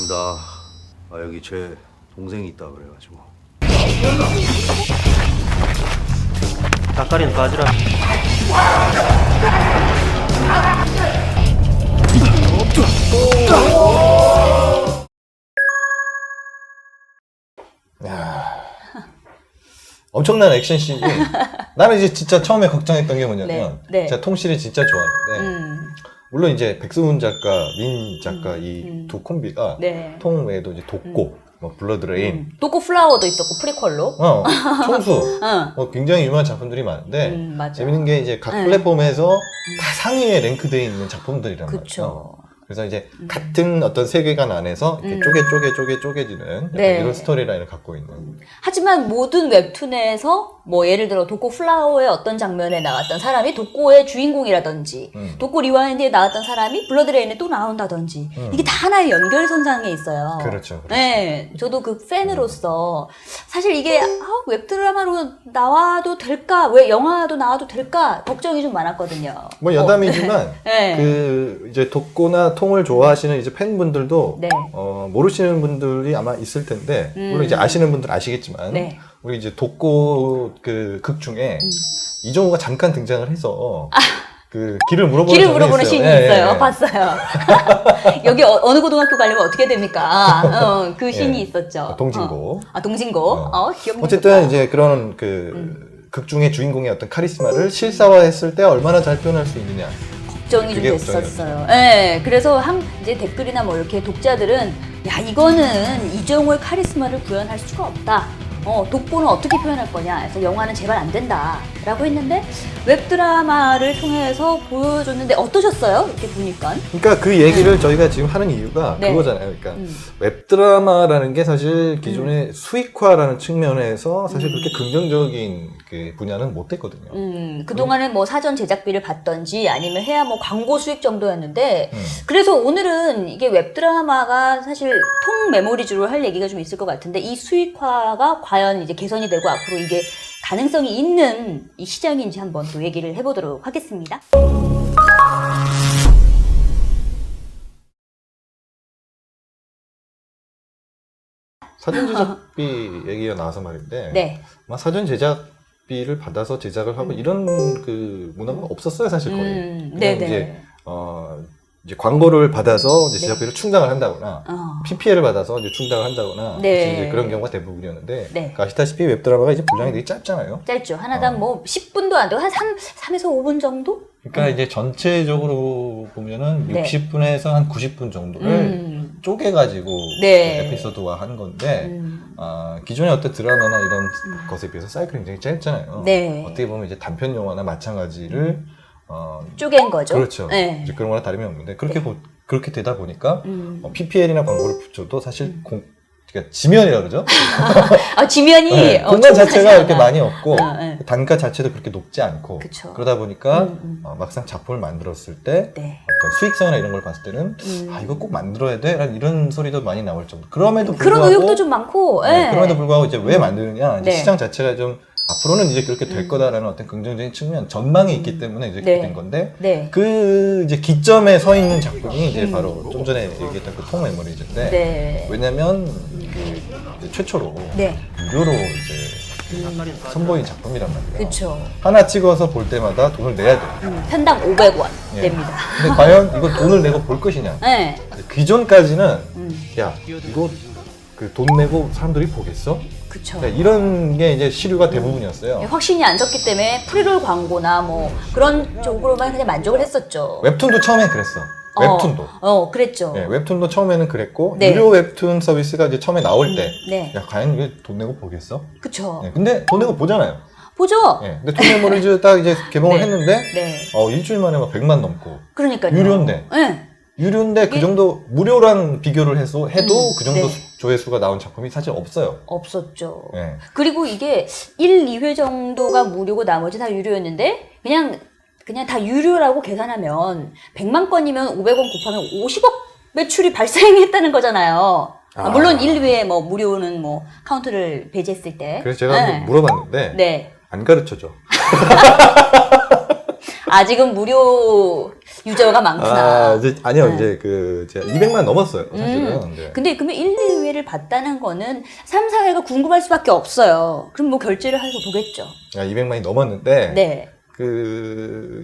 죄송합니다. 아, 여기 제 동생이 있다 그래가지고. 닭다리는 까지라. 엄청난 액션씬이. 나는 이제 진짜 처음에 걱정했던 게 뭐냐면 제가 통실이 진짜 좋아하는데 물론 이제 백승훈 작가, 민 작가 이 두 콤비가 통 외에도 이제 독고, 뭐 블러드레인, 독고 플라워도 있었고 프리퀄로. 총수, 굉장히 유명한 작품들이 많은데 재밌는 게 이제 각 플랫폼에서 다 상위에 랭크되어 있는 작품들이란 말이죠. 그래서 이제 같은 어떤 세계관 안에서 이렇게 쪼개지는 이런 스토리라인을 갖고 있는. 하지만 모든 웹툰에서 뭐 예를 들어 독고 플라워의 어떤 장면에 나왔던 사람이 독고의 주인공이라든지 독고 리와인드에 나왔던 사람이 블러드레인에 또 나온다든지 이게 다 하나의 연결선상에 있어요. 그렇죠. 네, 저도 그 팬으로서 사실 이게 웹드라마로 나와도 될까, 왜 영화도 나와도 될까 걱정이 좀 많았거든요. 뭐 여담이지만 그 이제 독고나 통을 좋아하시는 이제 팬분들도 모르시는 분들이 아마 있을 텐데 물론 이제 아시는 분들 아시겠지만 우리 이제 독고 그 극 중에 이종호가 잠깐 등장을 해서 그 길을 물어보는 씬이 있어요. 봤어요. 여기 어느 고등학교 가려면 어떻게 됩니까? 그 씬이 있었죠. 동진고. 동진고. 기억나. 어쨌든 이제 그런 그 극 중의 주인공의 어떤 카리스마를 실사화했을 때 얼마나 잘 표현할 수 있느냐. 걱정이 좀 됐었어요. 네, 그래서 이제 댓글이나 뭐 이렇게 독자들은 야, 이거는 이종호의 카리스마를 구현할 수가 없다. 독보는 어떻게 표현할 거냐. 그래서 영화는 제발 안 된다. 라고 했는데 웹드라마를 통해서 보여줬는데 어떠셨어요? 이렇게 보니까. 그러니까 그 얘기를 저희가 지금 하는 이유가 그거잖아요. 그러니까 웹드라마라는 게 사실 기존의 수익화라는 측면에서 사실 그렇게 긍정적인 그 분야는 못 됐거든요. 그동안은 뭐 사전 제작비를 받던지 아니면 해야 뭐 광고 수익 정도였는데 그래서 오늘은 이게 웹드라마가 사실 통 메모리즈로 할 얘기가 좀 있을 것 같은데 이 수익화가 과연 이제 개선이 되고 앞으로 이게 가능성이 있는 이 시장인지 한번 또 얘기를 해보도록 하겠습니다. 사전 제작비 얘기가 나와서 말인데 아마 사전 제작비를 받아서 제작을 하고 이런 그 문화가 없었어요, 사실 거의. 이제 광고를 받아서 이제 제작비를 충당을 한다거나 PPL을 받아서 이제 충당을 한다거나 이제 그런 경우가 대부분이었는데 그러니까 아시다시피 웹드라마가 이제 분량이 되게 짧잖아요. 짧죠. 하나당 뭐 10분도 안 되고 한 3에서 5분 정도? 그러니까 이제 전체적으로 보면은 60분에서 한 90분 정도를 쪼개가지고 에피소드화 한 건데 기존의 어떤 드라마나 이런 것에 비해서 사이클이 굉장히 짧잖아요. 어떻게 보면 이제 단편 영화나 마찬가지를 쪼갠 거죠. 그렇죠. 이제 그런 거나 다름이 없는데 그렇게 되다 보니까 PPL이나 광고를 붙여도 사실 그러니까 지면이라 그러죠. 지면이 공간 자체가 이렇게 많이 없고 단가 자체도 그렇게 높지 않고 그러다 보니까 막상 작품을 만들었을 때 어떤 수익성이나 이런 걸 봤을 때는 이거 꼭 만들어야 돼? 라는 이런 소리도 많이 나올 정도. 그럼에도 불구하고 그런 의혹도 좀 많고 그럼에도 불구하고 이제 왜 만드느냐 이제 시장 자체가 좀 앞으로는 이제 그렇게 될 거다라는 어떤 긍정적인 측면, 전망이 있기 때문에 이제 그렇게 된 건데, 그 이제 기점에 서 있는 작품이 이제 바로 좀 전에 얘기했던 그 통 메모리즈인데, 왜냐면 그 이제 최초로 무료로 이제 선보인 작품이란 말이에요. 그쵸. 하나 찍어서 볼 때마다 돈을 내야 돼요. 편당 500원 됩니다. 근데 과연 이거 돈을 내고 볼 것이냐? 기존까지는 야 이거 그 돈 내고 사람들이 보겠어? 그쵸. 이런 게 이제 시류가 대부분이었어요. 확신이 안 섰기 때문에 프리롤 광고나 뭐 그런 쪽으로만 그냥 만족을 했었죠. 웹툰도 처음엔 그랬어. 웹툰도. 그랬죠. 웹툰도 처음에는 그랬고 유료 웹툰 서비스가 이제 처음에 나올 때, 야 과연 이게 돈 내고 보겠어? 그쵸. 근데 돈 내고 보잖아요. 보죠. 근데 통 메모리즈 딱 이제 개봉을 했는데, 일주일 만에 막 100만 넘고. 그러니까요. 유료인데 그 정도 무료랑 비교를 해도 그 정도 조회수가 나온 작품이 사실 없어요. 없었죠. 그리고 이게 1, 2회 정도가 무료고 나머지 다 유료였는데 그냥 다 유료라고 계산하면 100만 건이면 500원 곱하면 50억 매출이 발생했다는 거잖아요. 물론 1, 2회 뭐 무료는 뭐 카운트를 배제했을 때. 그래서 제가 한번 물어봤는데 안 가르쳐줘. 아직은 무료 유저가 많구나. 아니요, 네. 이제 제가 200만 넘었어요, 사실은. 네. 근데 그러면 1, 2회를 봤다는 거는 3, 4회가 궁금할 수밖에 없어요. 그럼 뭐 결제를 해서 보겠죠. 200만이 넘었는데, 네.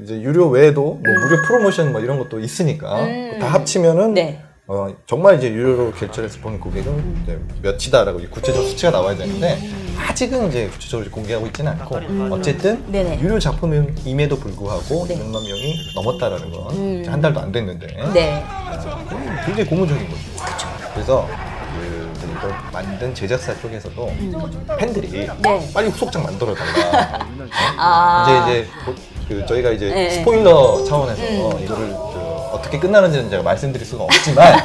이제 유료 외에도 뭐 무료 프로모션 뭐 이런 것도 있으니까, 다 합치면은, 네. 정말 이제 유료로 결제를 해서 보는 고객은 이제 몇이다라고 구체적 수치가 나와야 되는데, 아직은 이제 구체적으로 공개하고 있지는 않고, 어쨌든, 네네. 유료 작품임에도 불구하고 네. 200만 명이 넘었다라는 건 이제 한 달도 안 됐는데, 네. 굉장히 고무적인 거죠. 그래서 이걸 만든 제작사 쪽에서도 팬들이 네. 빨리 후속작 만들어 달라. 아. 저희가 이제 네. 스포일러 차원에서 이거를 어떻게 끝나는지는 제가 말씀드릴 수가 없지만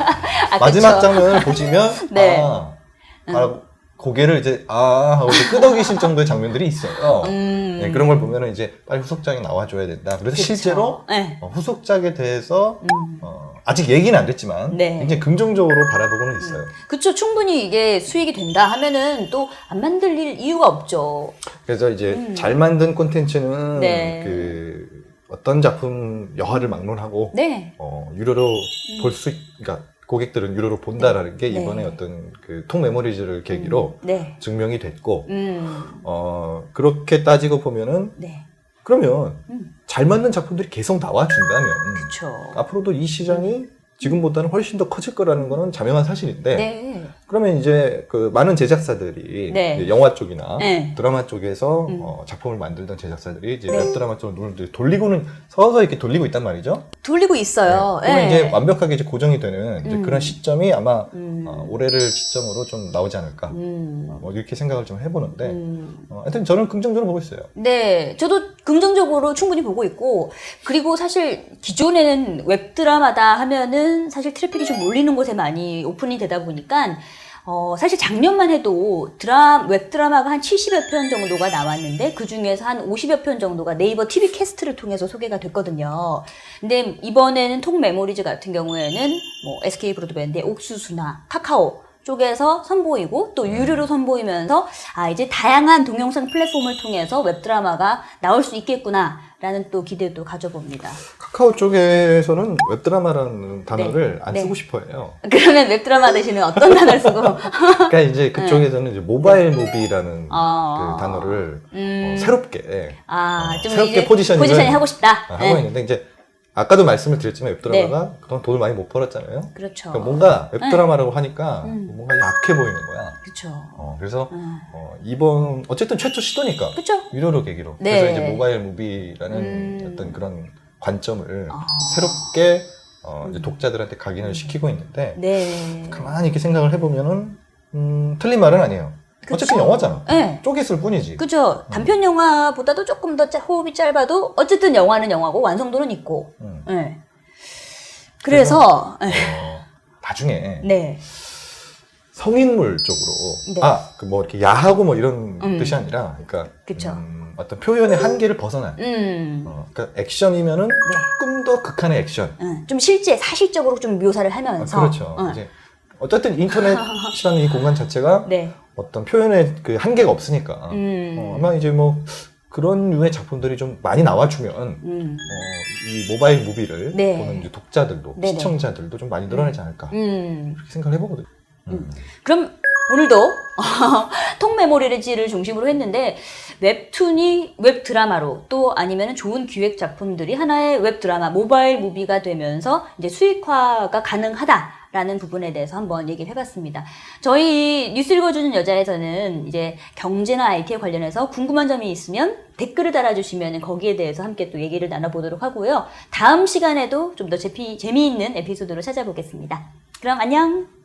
마지막 그쵸. 장면을 보시면 네. 고개를 이제 하고 이제 끄덕이실 정도의 장면들이 있어요. 네, 그런 걸 보면은 이제 빨리 후속작이 나와줘야 된다. 그래서 그쵸. 실제로 네. 후속작에 대해서 아직 얘기는 안 됐지만 네. 굉장히 긍정적으로 바라보고는 있어요. 그쵸. 충분히 이게 수익이 된다 하면은 또 안 만들 이유가 없죠. 그래서 이제 잘 만든 콘텐츠는 네. 어떤 작품 영화를 막론하고 네. 유료로 볼 수, 그러니까 고객들은 유료로 본다라는 게 네. 이번에 어떤 통 메모리즈를 계기로 네. 증명이 됐고, 음. 그렇게 따지고 보면은 네. 그러면 잘 만든 작품들이 계속 나와준다면 그쵸. 앞으로도 이 시장이 지금보다는 훨씬 더 커질 거라는 거는 자명한 사실인데, 네. 그러면 이제 많은 제작사들이 네. 이제 영화 쪽이나 네. 드라마 쪽에서 작품을 만들던 제작사들이 이제 네. 웹드라마 쪽으로 돌리고는 서서히 이렇게 돌리고 있단 말이죠. 돌리고 있어요. 그러면 네. 이제 완벽하게 이제 고정이 되는 이제 그런 시점이 아마 음. 올해를 시점으로 좀 나오지 않을까. 뭐 이렇게 생각을 좀 해보는데, 음. 하여튼 저는 긍정적으로 보고 있어요. 네, 저도 긍정적으로 충분히 보고 있고, 그리고 사실 기존에는 웹드라마다 하면은 사실 트래픽이 좀 몰리는 곳에 많이 오픈이 되다 보니까, 사실 작년만 해도 웹드라마가 한 70여 편 정도가 나왔는데, 그 중에서 한 50여 편 정도가 네이버 TV 캐스트를 통해서 소개가 됐거든요. 근데 이번에는 통 메모리즈 같은 경우에는 뭐 SK 브로드밴드의 옥수수나 카카오 쪽에서 선보이고 또 유료로 선보이면서 이제 다양한 동영상 플랫폼을 통해서 웹드라마가 나올 수 있겠구나라는 또 기대도 가져봅니다. 카카오 쪽에서는 웹드라마라는 단어를 안 네. 쓰고 싶어 해요. 그러면 웹드라마 대신에 어떤 단어를 쓰고? 그러니까 이제 그쪽에서는 이제 모바일 무비라는 아. 그 단어를 새롭게 좀 새롭게 이제 포지셔닝을 하고 싶다. 하고 네. 있는데, 이제 아까도 말씀을 드렸지만 웹드라마가 그동안 돈을 많이 못 벌었잖아요. 그렇죠. 그러니까 뭔가 웹드라마라고 하니까 뭔가 약해 보이는 거야. 그렇죠. 그래서 이번 어쨌든 최초 시도니까 그렇죠. 유료로 계기로 네. 그래서 이제 모바일 무비라는 어떤 그런 관점을 새롭게 이제 독자들한테 각인을 시키고 있는데, 네. 가만히 이렇게 생각을 해보면은 틀린 말은 아니에요. 어쨌든 영화잖아. 네. 쪼갰을 뿐이지. 그죠. 단편 영화보다도 조금 더 호흡이 짧아도 어쨌든 영화는 영화고 완성도는 있고. 네. 그래서 나중에 네. 성인물 쪽으로 네. 뭐 이렇게 야하고 뭐 이런 뜻이 아니라, 그러니까 그쵸. 어떤 표현의 한계를 벗어난. 그러니까 액션이면은 조금 더 극한의 액션. 좀 사실적으로 좀 묘사를 하면서. 그렇죠. 이제 어쨌든 인터넷이라는 이 공간 자체가 네. 어떤 표현의 그 한계가 없으니까 아마 이제 뭐 그런 류의 작품들이 좀 많이 나와주면 이 모바일 무비를 네. 보는 이제 독자들도 네네. 시청자들도 좀 많이 늘어나지 않을까 그렇게 생각을 해보거든요. 그럼 오늘도 통 메모리즈를 중심으로 했는데 웹툰이 웹드라마로 또 아니면 좋은 기획 작품들이 하나의 웹드라마 모바일 무비가 되면서 이제 수익화가 가능하다라는 부분에 대해서 한번 얘기를 해봤습니다. 저희 뉴스 읽어주는 여자에서는 이제 경제나 IT에 관련해서 궁금한 점이 있으면 댓글을 달아주시면 거기에 대해서 함께 또 얘기를 나눠보도록 하고요. 다음 시간에도 좀 더 재미있는 에피소드로 찾아보겠습니다. 그럼 안녕!